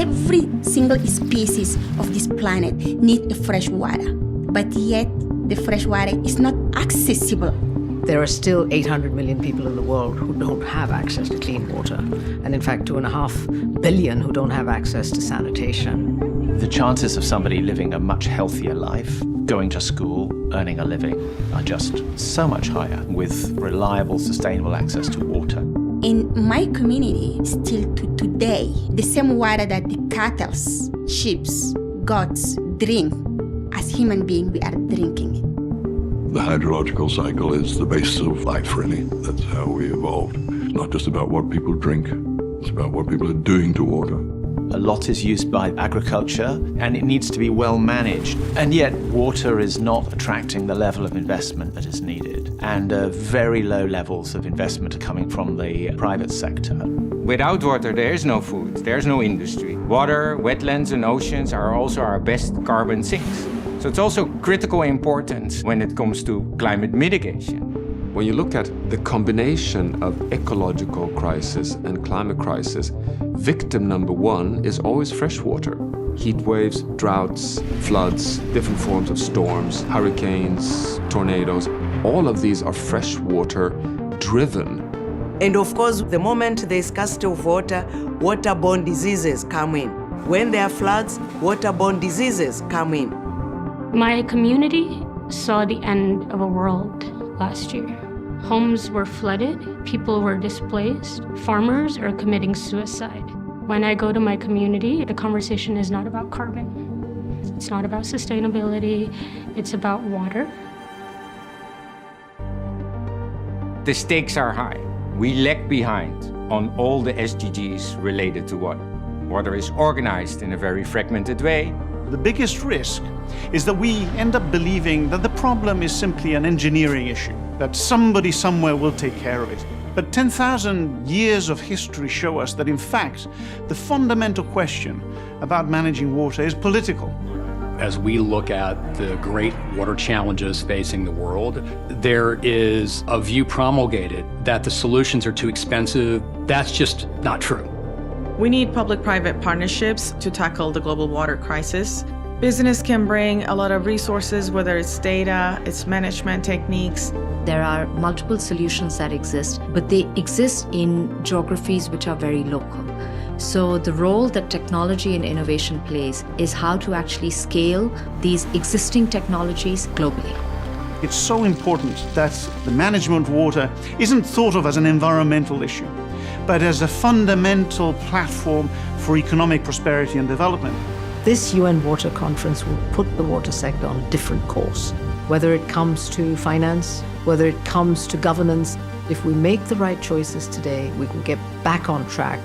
Every single species of this planet needs fresh water, but yet the fresh water is not accessible. There are still 800 million people in the world who don't have access to clean water, and in fact 2.5 billion who don't have access to sanitation. The chances of somebody living a much healthier life, going to school, earning a living, are just so much higher with reliable, sustainable access to water. In my community, still to today, the same water that the cattle, sheep, goats drink, as human beings we are drinking it. The hydrological cycle is the basis of life, really. That's how we evolved. It's not just about what people drink, it's about what people are doing to water. A lot is used by agriculture, and it needs to be well managed. And yet, water is not attracting the level of investment that is needed. And very low levels of investment are coming from the private sector. Without water, there is no food, there's no industry. Water, wetlands, and oceans are also our best carbon sinks. So it's also critically important when it comes to climate mitigation. When you look at the combination of ecological crisis and climate crisis, victim number one is always fresh water. Heat waves, droughts, floods, different forms of storms, hurricanes, tornadoes, all of these are freshwater driven. And of course, the moment there is scarcity of water, waterborne diseases come in. When there are floods, waterborne diseases come in. My community saw the end of a world last year. Homes were flooded, people were displaced, farmers are committing suicide. When I go to my community, the conversation is not about carbon. It's not about sustainability, it's about water. The stakes are high. We lag behind on all the SDGs related to water. Water is organized in a very fragmented way. The biggest risk is that we end up believing that the problem is simply an engineering issue, that somebody somewhere will take care of it. But 10,000 years of history show us that, in fact, the fundamental question about managing water is political. As we look at the great water challenges facing the world, there is a view promulgated that the solutions are too expensive. That's just not true. We need public-private partnerships to tackle the global water crisis. Business can bring a lot of resources, whether it's data, it's management techniques. There are multiple solutions that exist, but they exist in geographies which are very local. So the role that technology and innovation plays is how to actually scale these existing technologies globally. It's so important that the management of water isn't thought of as an environmental issue, but as a fundamental platform for economic prosperity and development. This UN Water Conference will put the water sector on a different course, whether it comes to finance, whether it comes to governance. If we make the right choices today, we can get back on track